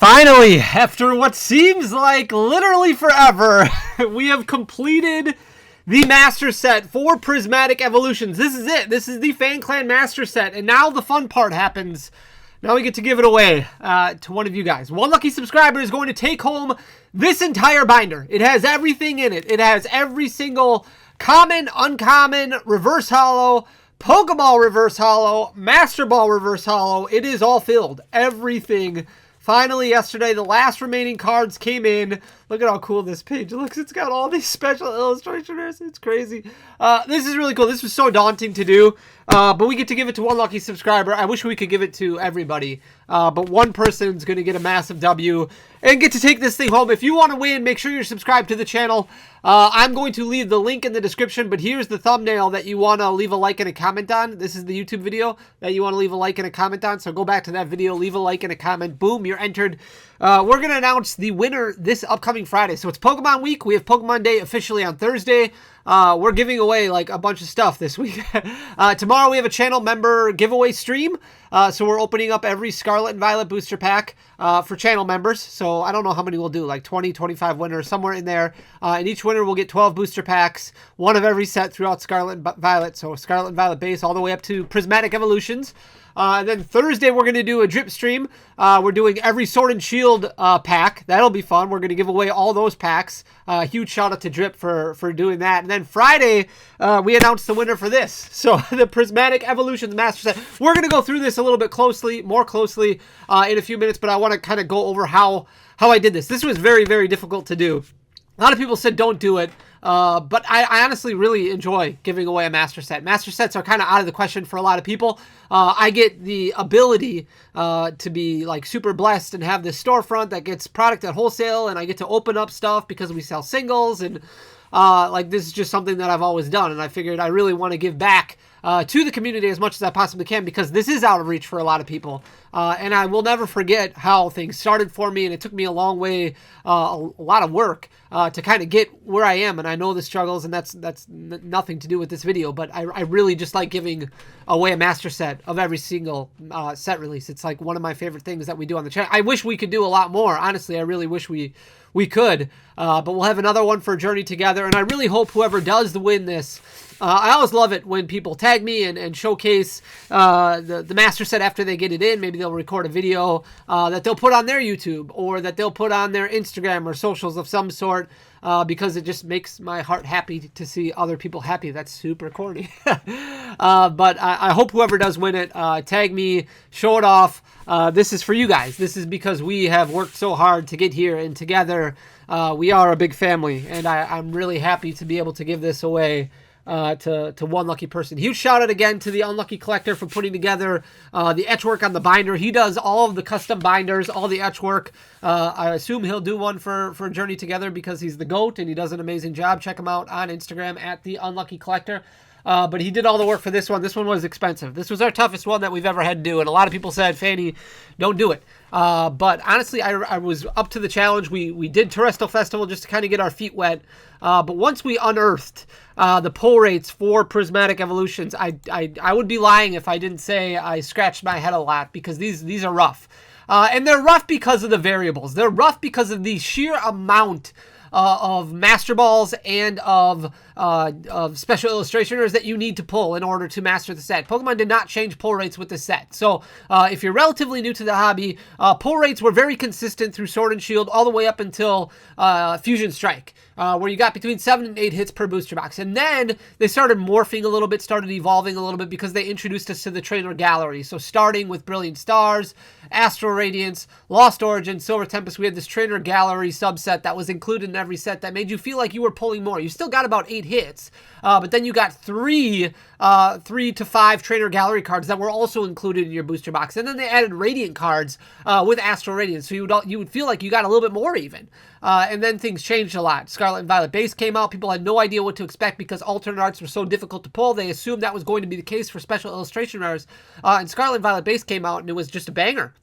Finally, after what seems like literally forever, we have completed the Master Set for Prismatic Evolutions. This is it. This is the Fan Clan Master Set. And now the fun part happens. Now we get to give it away to one of you guys. One lucky subscriber is going to take home this entire binder. It has everything in it. It has every single common, uncommon, reverse holo, Pokeball reverse holo, Master Ball reverse holo. It is all filled. Everything. Finally, yesterday, the last remaining cards came in. Look at how cool this page looks. It's got all these special illustrations. It's crazy. This is really cool. This was so daunting to do, but we get to give it to one lucky subscriber. I wish we could give it to everybody, but one person's going to get a massive W and get to take this thing home. If you want to win, make sure you're subscribed to the channel. I'm going to leave the link in the description, but here's the thumbnail that you want to leave a like and a comment on. This is the YouTube video that you want to leave a like and a comment on, so go back to that video, leave a like and a comment. Boom, you're entered. We're going to announce the winner this upcoming Friday. So it's Pokemon Week. We have Pokemon Day officially on Thursday. We're giving away like a bunch of stuff this week. Tomorrow we have a channel member giveaway stream. So we're opening up every Scarlet and Violet booster pack for channel members. So I don't know how many we'll do, like 20, 25 winners, somewhere in there. And each winner will get 12 booster packs, one of every set throughout Scarlet and Violet. So Scarlet and Violet base all the way up to Prismatic Evolutions. And then Thursday, we're going to do a drip stream. We're doing every Sword and Shield pack. That'll be fun. We're going to give away all those packs. Huge shout out to Drip for doing that. And then Friday, we announced the winner for this. So the Prismatic Evolutions Master Set. We're going to go through this a little bit more closely in a few minutes, but I want to kind of go over how I did this. This was very, very difficult to do. A lot of people said don't do it, but I honestly really enjoy giving away a Master Set. Master Sets are kind of out of the question for a lot of people. I get the ability to be like super blessed and have this storefront that gets product at wholesale, and I get to open up stuff because we sell singles, and like this is just something that I've always done, and I figured I really want to give back to the community as much as I possibly can, because this is out of reach for a lot of people. And I will never forget how things started for me, and it took me a long way, a lot of work to kind of get where I am. And I know the struggles, and that's nothing to do with this video, but I really just like giving away a master set of every single set release. It's like one of my favorite things that we do on the channel. I wish we could do a lot more. Honestly, I really wish we could, but we'll have another one for Journey Together, and I really hope whoever does win this, I always love it when people tag me and showcase the master set after they get it in. Maybe they'll record a video that they'll put on their YouTube, or that they'll put on their Instagram or socials of some sort, because it just makes my heart happy to see other people happy. That's super corny. But I hope whoever does win it, tag me, show it off. This is for you guys. This is because we have worked so hard to get here, and together we are a big family, and I'm really happy to be able to give this away to one lucky person. Huge shout out again to the Unlucky Collector for putting together the etch work on the binder. He does all of the custom binders, all the etch work. I assume he'll do one for Journey Together because he's the GOAT and he does an amazing job. Check him out on Instagram at the Unlucky Collector. But he did all the work for this one. This one was expensive. This was our toughest one that we've ever had to do, and a lot of people said, Fanny, don't do it. But honestly, I was up to the challenge. We did Terrestrial Festival just to kind of get our feet wet. But once we unearthed the pull rates for Prismatic Evolutions, I would be lying if I didn't say I scratched my head a lot, because these are rough. And they're rough because of the variables. They're rough because of the sheer amount of Master Balls and of special illustrationers that you need to pull in order to master the set. Pokemon did not change pull rates with the set. So if you're relatively new to the hobby, pull rates were very consistent through Sword and Shield all the way up until Fusion Strike, where you got between 7 and 8 hits per booster box. And then they started morphing a little bit, started evolving a little bit, because they introduced us to the trainer gallery. So starting with Brilliant Stars, Astral Radiance, Lost Origin, Silver Tempest, we had this trainer gallery subset that was included in every set that made you feel like you were pulling more. You still got about 8 hits, but then you got 3 to 5 trainer gallery cards that were also included in your booster box. And then they added Radiant cards with Astral Radiance, so you would feel like you got a little bit more even. And then things changed a lot. Scarlet and Violet base came out. People had no idea what to expect because alternate arts were so difficult to pull. They assumed that was going to be the case for special illustration rares. And Scarlet and Violet base came out, and it was just a banger.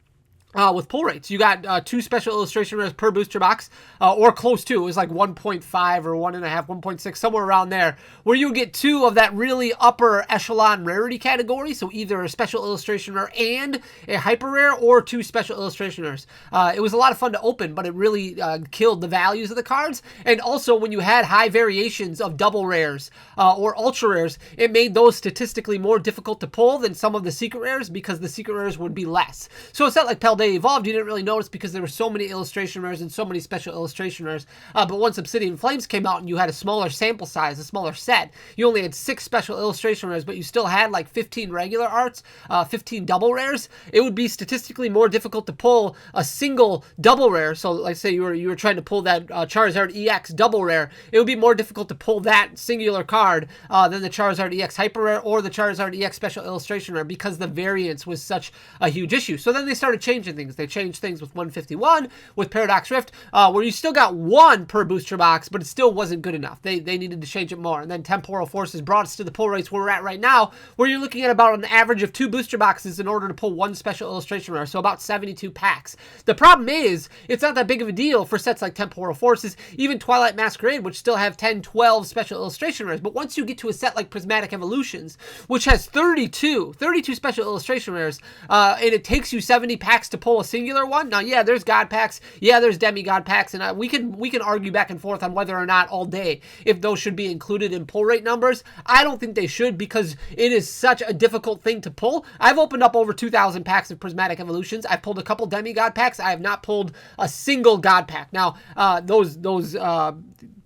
with pull rates. You got 2 special illustration rares per booster box, or close to. It was like 1.5 or 1.5, 1.6, somewhere around there, where you would get 2 of that really upper echelon rarity category. So either a special illustration rare and a hyper rare, or 2 special illustration rares. It was a lot of fun to open, but it really killed the values of the cards. And also, when you had high variations of double rares or ultra rares, it made those statistically more difficult to pull than some of the secret rares, because the secret rares would be less. So it's not like Paldea Evolved, you didn't really notice because there were so many illustration rares and so many special illustration rares. But once Obsidian Flames came out and you had a smaller sample size, a smaller set, you only had 6 special illustration rares, but you still had like 15 regular arts, 15 double rares. It would be statistically more difficult to pull a single double rare. So like say you were trying to pull that Charizard EX double rare, it would be more difficult to pull that singular card than the Charizard EX hyper rare or the Charizard EX special illustration rare, because the variance was such a huge issue. So then they started changing things. They changed things with 151, with Paradox Rift, where you still got 1 per booster box, but it still wasn't good enough. They needed to change it more. And then Temporal Forces brought us to the pull rates where we're at right now, where you're looking at about an average of 2 booster boxes in order to pull 1 special illustration rare, so about 72 packs. The problem is, it's not that big of a deal for sets like Temporal Forces, even Twilight Masquerade, which still have 10, 12 special illustration rares. But once you get to a set like Prismatic Evolutions, which has 32 special illustration rares, and it takes you 70 packs to pull a singular one. Now, yeah, there's God packs, yeah, there's demigod packs, and we can argue back and forth on whether or not all day if those should be included in pull rate numbers. I don't think they should, because it is such a difficult thing to pull. I've opened up over 2,000 packs of Prismatic Evolutions. I've pulled a couple demigod packs. I have not pulled a single God pack. Now, those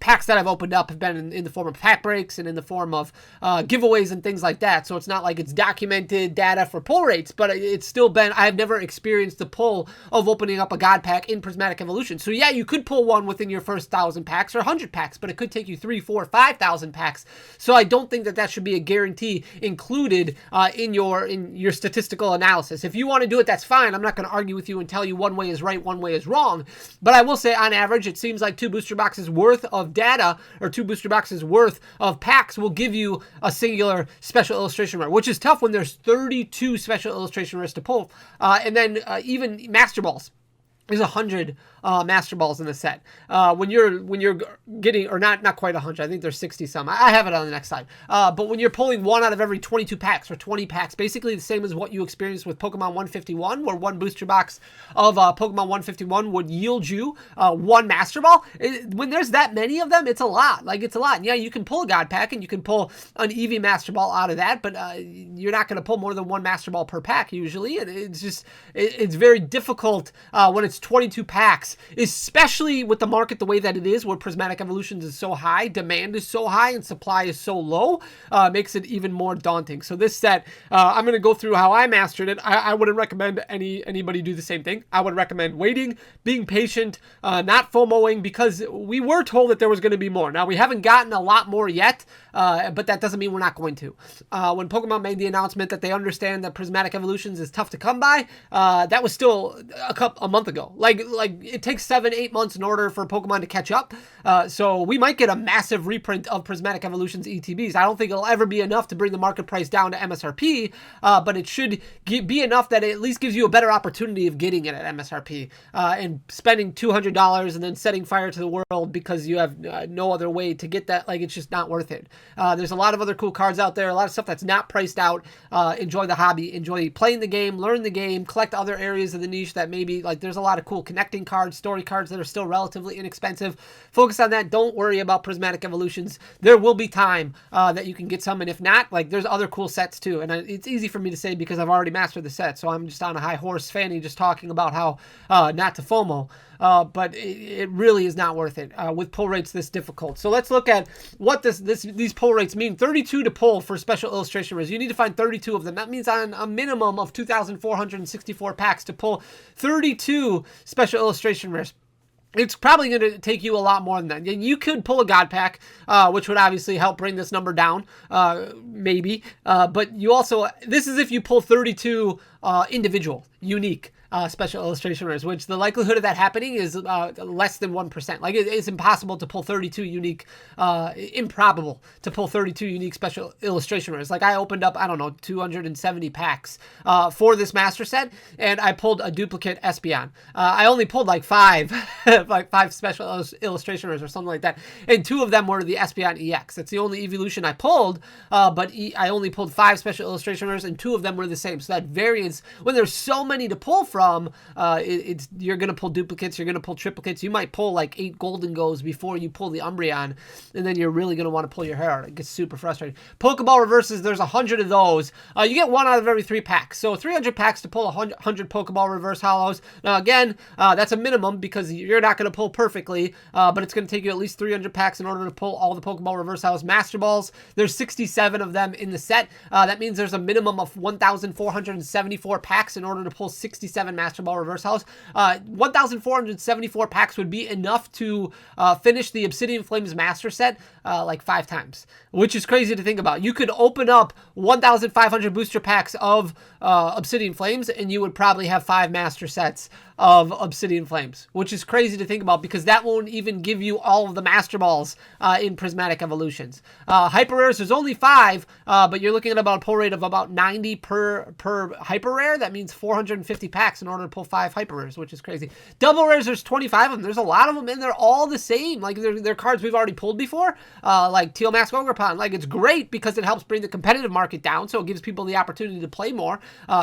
packs that I've opened up have been in the form of pack breaks and in the form of giveaways and things like that. So it's not like it's documented data for pull rates, but it's still been, I've never experienced the pull of opening up a God pack in Prismatic Evolution. So yeah, you could pull one within your first 1,000 packs or 100 packs, but it could take you 3, 4, 5,000 packs. So I don't think that should be a guarantee included in your statistical analysis. If you want to do it, that's fine. I'm not going to argue with you and tell you one way is right, one way is wrong. But I will say, on average, it seems like 2 booster boxes worth of data, or 2 booster boxes worth of packs, will give you a singular special illustration rare, which is tough when there's 32 special illustration rares to pull. And then even Master Balls. There's 100 Master Balls in the set. When you're getting, or not quite 100, I think there's 60 some. I have it on the next slide. But when you're pulling 1 out of every 22 packs or 20 packs, basically the same as what you experienced with Pokemon 151, where 1 booster box of Pokemon 151 would yield you 1 Master Ball. When there's that many of them, it's a lot. Like, it's a lot. And yeah, you can pull a God pack and you can pull an Eevee Master Ball out of that, but you're not going to pull more than 1 Master Ball per pack usually. And it's very difficult when it's 22 packs, especially with the market the way that it is, where Prismatic Evolutions is so high, demand is so high, and supply is so low, makes it even more daunting. So this set, I'm going to go through how I mastered it. I wouldn't recommend anybody do the same thing. I would recommend waiting, being patient, not FOMOing, because we were told that there was going to be more. Now, we haven't gotten a lot more yet, but that doesn't mean we're not going to. When Pokemon made the announcement that they understand that Prismatic Evolutions is tough to come by, that was still a month ago. Like it takes 7-8 months in order for Pokemon to catch up. So we might get a massive reprint of Prismatic Evolutions ETBs. I don't think it'll ever be enough to bring the market price down to MSRP, but it should be enough that it at least gives you a better opportunity of getting it at MSRP, and spending $200 and then setting fire to the world because you have no other way to get that. Like, it's just not worth it. There's a lot of other cool cards out there, a lot of stuff that's not priced out. Enjoy the hobby, enjoy playing the game, learn the game, collect other areas of the niche that maybe, like, there's a lot of cool connecting cards, story cards that are still relatively inexpensive. Focus on that. Don't worry about Prismatic Evolutions. There will be time that you can get some, and if not, like, there's other cool sets too. And it's easy for me to say because I've already mastered the set, so I'm just on a high horse fanny just talking about how not to FOMO. But it really is not worth it with pull rates this difficult. So let's look at what these pull rates mean. 32 to pull for special illustration rares. You need to find 32 of them. That means on a minimum of 2,464 packs to pull 32 special illustration rares. It's probably going to take you a lot more than that. You could pull a God pack, which would obviously help bring this number down, maybe. But you also, this is if you pull 32 individual, unique. special illustration rares, which the likelihood of that happening is less than 1%. Like it's impossible to pull 32 unique, improbable to pull 32 unique special illustration rares. Like I opened up, I don't know, 270 packs for this master set, and I pulled a duplicate Espeon. I only pulled like five, like five special illustration rares or something like that, and two of them were the Espeon EX. That's the only evolution I pulled, but I only pulled 5 special illustration rares, and 2 of them were the same. So that variance, when there's so many to pull from, you're gonna pull duplicates, you're gonna pull triplicates. You might pull like 8 golden goes before you pull the Umbreon, and then you're really gonna want to pull your hair out. It gets super frustrating. Pokeball reverses, there's 100 of those. You get 1 out of every 3 packs, so 300 packs to pull 100 Pokeball reverse hollows. Now again, that's a minimum because you're not gonna pull perfectly, but it's gonna take you at least 300 packs in order to pull all the Pokeball reverse hollows. Master Balls, there's 67 of them in the set. That means there's a minimum of 1,474 packs in order to pull 67 Master Ball reverse hollows. 1,474 packs would be enough to finish the Obsidian Flames Master Set like 5 times, which is crazy to think about. You could open up 1,500 booster packs of Obsidian Flames, and you would probably have 5 Master Sets of Obsidian Flames, which is crazy to think about because that won't even give you all of the Master Balls in Prismatic Evolutions. Hyper Rares, there's only 5, but you're looking at about a pull rate of about 90 per Hyper Rare. That means 450 packs in order to pull 5 Hyper Rares, which is crazy. Double Rares, there's 25 of them. There's a lot of them, and they're all the same. Like, they're cards we've already pulled before, like Teal Mask Ogerpon. Like, it's great because it helps bring the competitive market down, so it gives people the opportunity to play more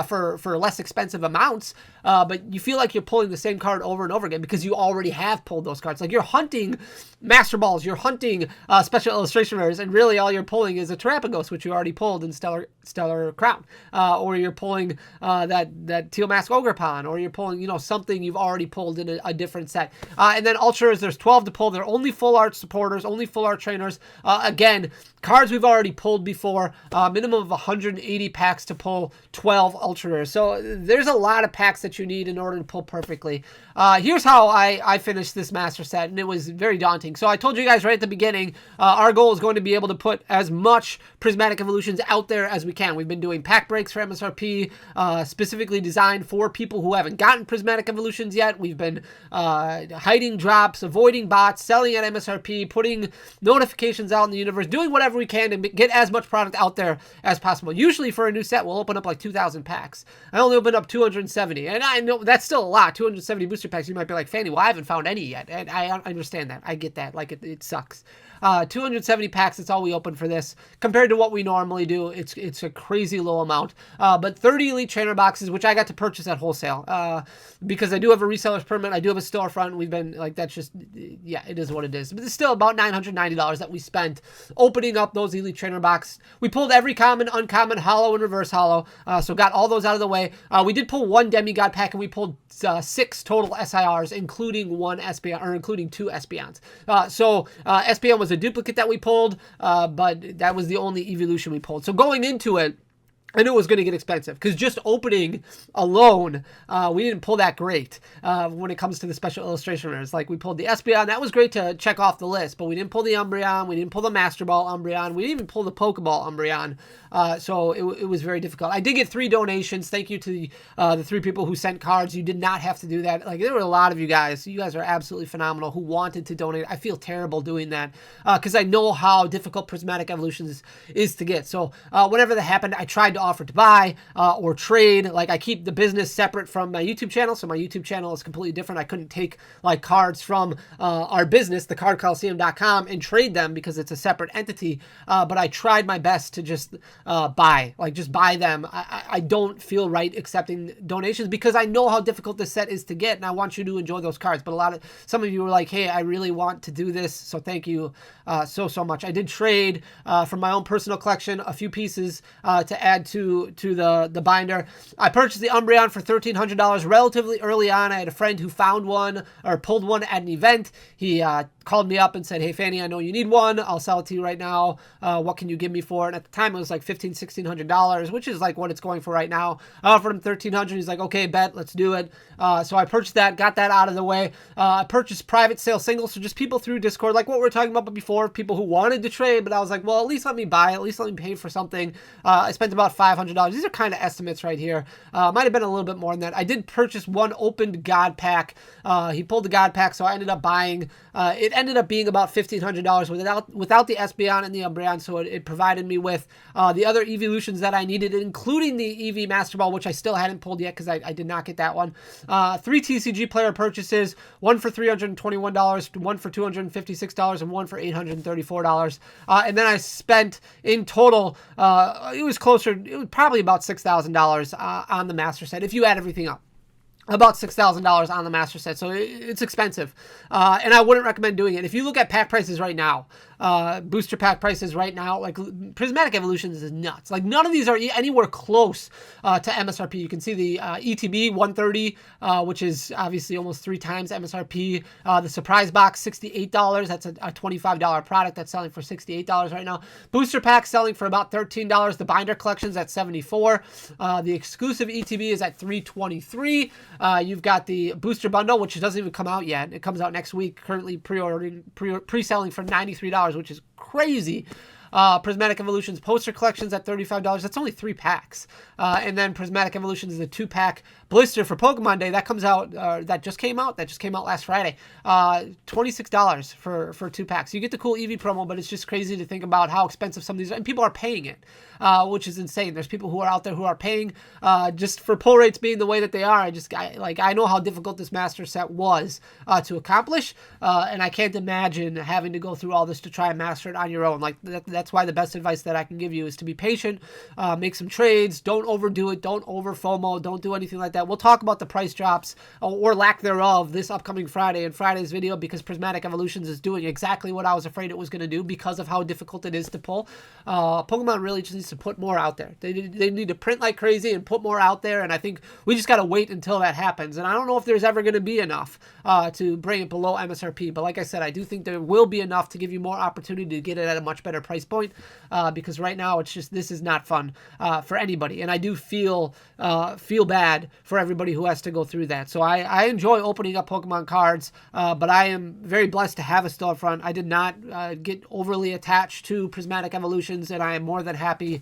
for less expensive amounts, but you feel like you're pulling the same card over and over again because you already have pulled those cards. Like, you're hunting Master Balls, you're hunting special illustration rares, and really all you're pulling is a Terapagos, which you already pulled in Stellar Crown, or you're pulling that Teal Mask Ogerpon, or you're pulling, you know, something you've already pulled in a different set. And then Ultras, there's 12 to pull. They're only full art supporters, only full art trainers. Again, cards we've already pulled before, minimum of 180 packs to pull 12 Ultra Rares. So there's a lot of packs that you need in order to pull perfectly. Here's how I finished this master set, and it was very daunting. So I told you guys right at the beginning, our goal is going to be able to put as much Prismatic Evolutions out there as we can. We've been doing pack breaks for MSRP, specifically designed for people who haven't gotten Prismatic Evolutions yet. We've been hiding drops, avoiding bots, selling at MSRP, putting notifications out in the universe, doing whatever we can to get as much product out there as possible. Usually for a new set, we'll open up like 2,000 packs. I only opened up 270, and I know that's still a lot. 270 booster packs. You might be like, Fanny, well, I haven't found any yet, and I understand that. I get that. Like, it sucks. 270 packs, that's all we open for this. Compared to what we normally do, it's a crazy low amount. But 30 Elite Trainer boxes, which I got to purchase at wholesale. Because I do have a reseller's permit, I do have a storefront. We've been, like, that's just, yeah, it is what it is. But it's still about $990 that we spent opening up those Elite Trainer boxes. We pulled every common, uncommon, hollow, and reverse hollow. So got all those out of the way. We did pull 1 Demigod pack, and we pulled 6 total SIRs, including 1 Espeon, or including 2 Espeons. So Espeon was a duplicate that we pulled, but that was the only evolution we pulled. So going into it, I knew it was going to get expensive because just opening alone, we didn't pull that great when it comes to the special illustration rares. Like, we pulled the Espeon. That was great to check off the list, but we didn't pull the Umbreon. We didn't pull the Master Ball Umbreon. We didn't even pull the Pokeball Umbreon. So it was very difficult. I did get 3 donations. Thank you to the 3 people who sent cards. You did not have to do that. Like, there were a lot of you guys. You guys are absolutely phenomenal who wanted to donate. I feel terrible doing that because I know how difficult Prismatic Evolutions is to get. So whenever that happened, I tried to offer to buy or trade. Like, I keep the business separate from my YouTube channel, so my YouTube channel is completely different. I couldn't take like cards from our business, thecardcoliseum.com, and trade them because it's a separate entity. But I tried my best to just just buy them. I don't feel right accepting donations because I know how difficult this set is to get, and I want you to enjoy those cards. But some of you were like, hey, I really want to do this, so thank you so much. I did trade from my own personal collection a few pieces to add to the binder. I purchased the Umbreon for $1,300 relatively early on. I had a friend who found one or pulled one at an event. He called me up and said, hey, Fanny, I know you need one. I'll sell it to you right now. What can you give me for it? And at the time, it was like $1,600, which is like what it's going for right now. I offered him $1,300. He's like, okay, bet, let's do it. So I purchased that, got that out of the way. I purchased private sale singles, so just people through Discord, like what we were talking about before, people who wanted to trade, but I was like, well, at least let me buy, at least let me pay for something. I spent about about $500. These are kind of estimates right here. Might have been a little bit more than that. I did purchase one opened God pack. He pulled the God pack, so I ended up buying. It ended up being about $1,500 without the Espeon and the Umbreon, so it provided me with the other evolutions that I needed, including the EV Master Ball, which I still hadn't pulled yet because I did not get that one. 3 TCG player purchases, one for $321, one for $256, and one for $834. And then I spent in total, it was probably about $6,000 on the Master Set if you add everything up. About $6,000 on the Master Set, so it's expensive, and I wouldn't recommend doing it. If you look at pack prices right now, booster pack prices right now, like Prismatic Evolutions is nuts. Like none of these are anywhere close to MSRP. You can see the ETB 130, which is obviously almost 3 times MSRP. The Surprise Box $68. That's a $25 product that's selling for $68 right now. Booster pack selling for about $13. The Binder Collection's at $74. The exclusive ETB is at $323. You've got the Booster Bundle, which doesn't even come out yet. It comes out next week. Currently pre-selling for $93, which is crazy. Prismatic Evolutions Poster Collections at $35. That's only 3 packs. And then Prismatic Evolutions is a 2-pack blister for Pokemon Day. That comes out, that just came out last Friday. $26 for 2 packs. You get the cool EV promo, but it's just crazy to think about how expensive some of these are. And people are paying it, which is insane. There's people who are out there who are paying just for pull rates being the way that they are. I know how difficult this Master Set was to accomplish, and I can't imagine having to go through all this to try and master it on your own. Like that's why the best advice that I can give you is to be patient, make some trades, don't overdo it, don't over FOMO, don't do anything like that. We'll talk about the price drops or lack thereof this upcoming Friday in Friday's video, because Prismatic Evolutions is doing exactly what I was afraid it was going to do because of how difficult it is to pull. Pokemon really just needs to put more out there. They need to print like crazy and put more out there, and I think we just got to wait until that happens. And I don't know if there's ever going to be enough to bring it below MSRP, but like I said, I do think there will be enough to give you more opportunity to get it at a much better price point, because right now it's just, this is not fun for anybody, and I do feel bad for everybody who has to go through that. So I enjoy opening up Pokemon cards, but I am very blessed to have a storefront. I did not get overly attached to Prismatic Evolutions, and I am more than happy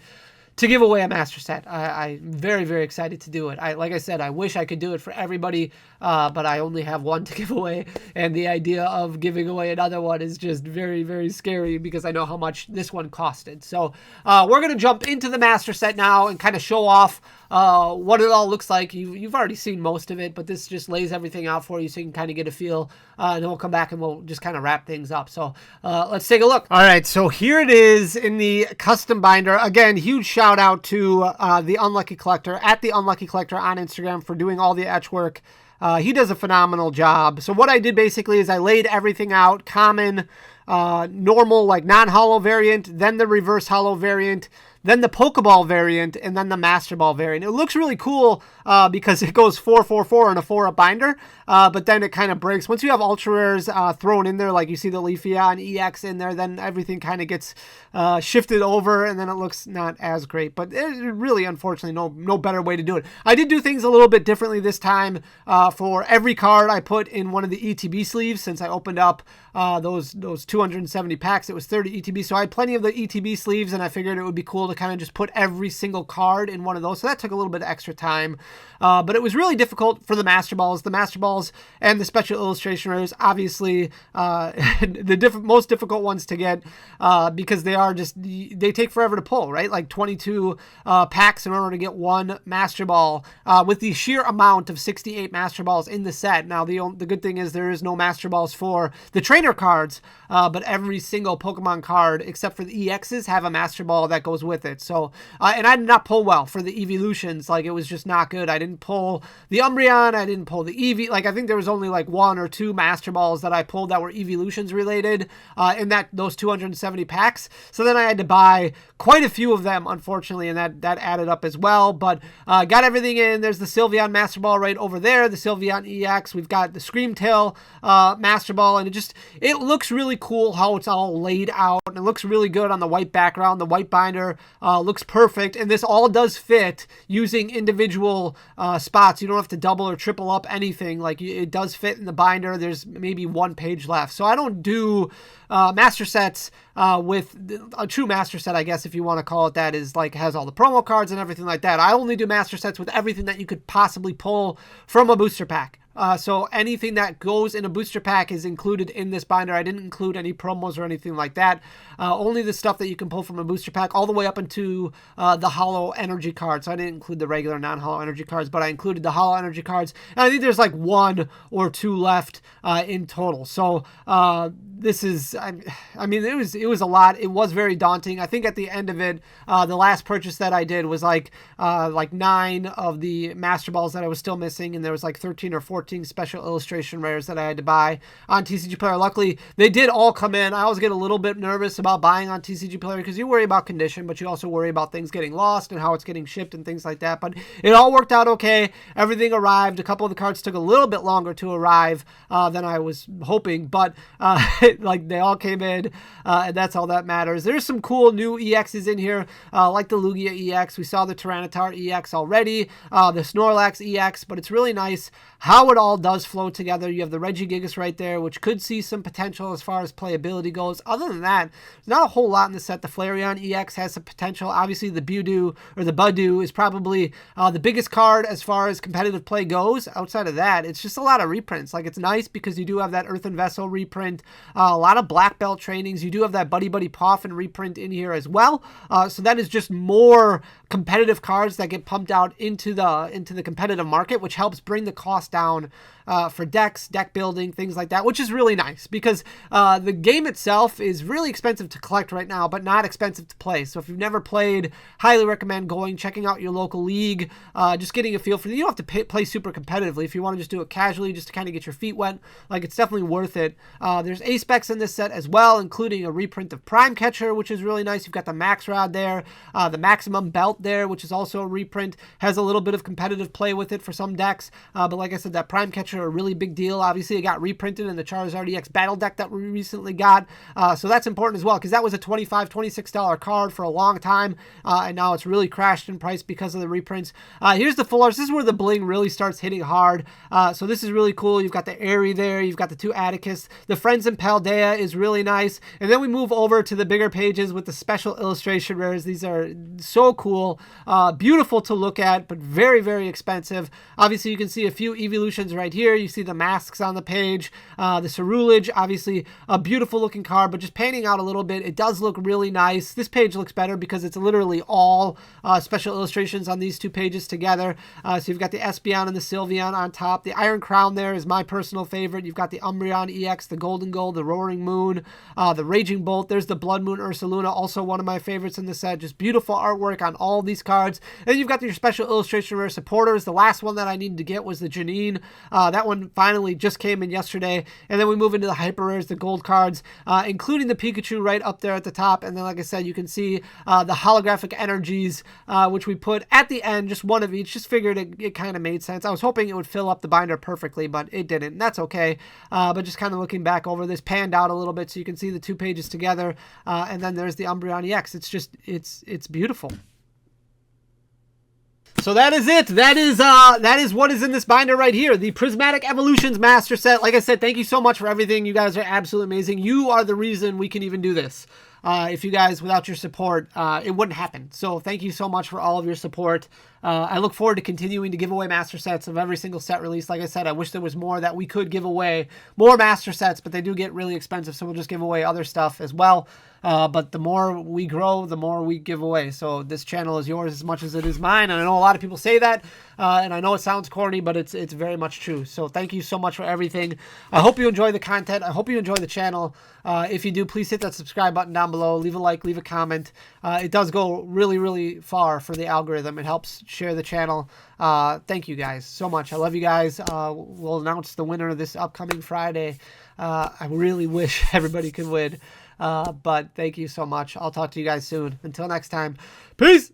to give away a Master Set. I'm very, very excited to do it. Like I said, I wish I could do it for everybody, but I only have one to give away, and the idea of giving away another one is just very, very scary because I know how much this one costed. So we're going to jump into the Master Set now and kind of show off what it all looks like. You've already seen most of it, but this just lays everything out for you so you can kind of get a feel, and then we'll come back and we'll just kind of wrap things up. So let's take a look. All right, so here it is in the custom binder. Again, huge shout out to the Unlucky Collector, at the Unlucky Collector on Instagram, for doing all the etch work. He does a phenomenal job. So what I did basically is I laid everything out: common, normal, like non-hollow variant, then the reverse hollow variant, then the Pokeball variant, and then the Master Ball variant. It looks really cool because it goes 4-4-4 in a 4-up binder, but then it kind of breaks. Once you have Ultra Rares thrown in there, like you see the Leafeon EX in there, then everything kind of gets shifted over, and then it looks not as great. But it really, unfortunately, no better way to do it. I did do things a little bit differently this time. For every card I put in one of the ETB sleeves, since I opened up those 270 packs, it was 30 ETB, so I had plenty of the ETB sleeves, and I figured it would be cool to kind of just put every single card in one of those. So that took a little bit of extra time, but it was really difficult for the Master Balls. The Master Balls and the Special Illustration Rares, obviously the most difficult ones to get, because they take forever to pull, right? Like 22 packs in order to get one Master Ball, with the sheer amount of 68 Master Balls in the set. Now the good thing is there is no Master Balls for the trainer cards, but every single Pokemon card except for the EXs have a Master Ball that goes with it. So and I did not pull well for the Evolutions. Like, it was just not good. I didn't pull the Umbreon, I didn't pull the Eevee. Like, I think there was only like 1 or 2 Master Balls that I pulled that were Evolutions related in those 270 packs. So then I had to buy quite a few of them, unfortunately, and that added up as well. But got everything in. There's the Sylveon Master Ball right over there, the Sylveon EX. We've got the Screamtail Master Ball, and it looks really cool how it's all laid out, and it looks really good on the white background. The white binder looks perfect. And this all does fit using individual spots. You don't have to double or triple up anything. Like, it does fit in the binder. There's maybe one page left. So I don't do master sets with a true master set, I guess, if you want to call it that, is like has all the promo cards and everything like that. I only do master sets with everything that you could possibly pull from a booster pack. So anything that goes in a booster pack is included in this binder. I didn't include any promos or anything like that. Only the stuff that you can pull from a booster pack, all the way up into the hollow energy cards. So I didn't include the regular non-hollow energy cards, but I included the hollow energy cards. And I think there's like 1 or 2 left in total. So this is, I mean, it was a lot. It was very daunting. I think at the end of it, the last purchase that I did was like 9 of the Master Balls that I was still missing, and there was like 13 or 14 special illustration rares that I had to buy on TCG Player. Luckily, they did all come in. I always get a little bit nervous about buying on TCG Player because you worry about condition, but you also worry about things getting lost and how it's getting shipped and things like that. But it all worked out okay. Everything arrived. A couple of the cards took a little bit longer to arrive than I was hoping, but like they all came in, and that's all that matters. There's some cool new EXs in here, like the Lugia EX. We saw the Tyranitar EX already, the Snorlax EX, but it's really nice how it all does flow together. You have the Regigigas right there, which could see some potential as far as playability goes. Other than that, there's not a whole lot in the set. The Flareon EX has some potential. Obviously, the Budew or the Budew is probably the biggest card as far as competitive play goes. Outside of that, it's just a lot of reprints. Like, it's nice because you do have that Earthen Vessel reprint, a lot of Black Belt trainings. You do have that Buddy Buddy Poffin reprint in here as well. So that is just more competitive cards that get pumped out into the competitive market, which helps bring the cost down for decks, deck building, things like that, which is really nice because the game itself is really expensive to collect right now, but not expensive to play. So if you've never played, highly recommend checking out your local league, just getting a feel for it. You don't have to play super competitively. If you want to just do it casually, just to kind of get your feet wet, like, it's definitely worth it. There's A-Specs in this set as well, including a reprint of Prime Catcher, which is really nice. You've got the Max Rod there, the Maximum Belt there, which is also a reprint, has a little bit of competitive play with it for some decks, but like I said, that Prime Catcher, a really big deal. Obviously, it got reprinted in the Charizard EX Battle deck that we recently got, so that's important as well, because that was a $25, $26 card for a long time, and now it's really crashed in price because of the reprints. Here's the full arts. This is where the bling really starts hitting hard, so this is really cool. You've got the Airy there, you've got the 2 Atticus, the Friends in Paldea is really nice, and then we move over to the bigger pages with the special illustration rares. These are so cool, beautiful to look at, but very, very expensive. Obviously, you can see a few evolutions right here. You see the masks on the page, the Cerulege, obviously a beautiful looking card, but just panning out a little bit, it does look really nice. This page looks better because it's literally all special illustrations on these 2 pages together. So you've got the Espeon and the Sylveon on top. The Iron Crown there is my personal favorite. You've got the Umbreon EX, the Golden Gold, the Roaring Moon, the Raging Bolt. There's the Blood Moon Ursaluna, also one of my favorites in the set. Just beautiful artwork on all these cards. And you've got your special illustration rare supporters. The last one that I needed to get was the Janine. That one finally just came in yesterday. And then we move into the hyper rares, the gold cards, including the Pikachu right up there at the top. And then, like I said, you can see the holographic energies, which we put at the end, just one of each. Just figured it kind of made sense. I was hoping it would fill up the binder perfectly, but it didn't. And that's okay. But just kind of looking back over this, panned out a little bit so you can see the 2 pages together. And then there's the Umbreon EX. It's just, it's beautiful. So that is it. That is what is in this binder right here. The Prismatic Evolutions Master Set. Like I said, thank you so much for everything. You guys are absolutely amazing. You are the reason we can even do this. If you guys, without your support, it wouldn't happen. So thank you so much for all of your support. I look forward to continuing to give away master sets of every single set release. Like I said, I wish there was more that we could give away, more master sets, but they do get really expensive, so we'll just give away other stuff as well. But the more we grow, the more we give away. So this channel is yours as much as it is mine. And I know a lot of people say that, and I know it sounds corny, but it's very much true. So thank you so much for everything. I hope you enjoy the content. I hope you enjoy the channel. If you do, please hit that subscribe button down below. Leave a like, leave a comment. It does go really, really far for the algorithm. It helps share the channel. Thank you guys so much. I love you guys. We'll announce the winner this upcoming Friday. I really wish everybody could win. But thank you so much. I'll talk to you guys soon. Until next time, peace.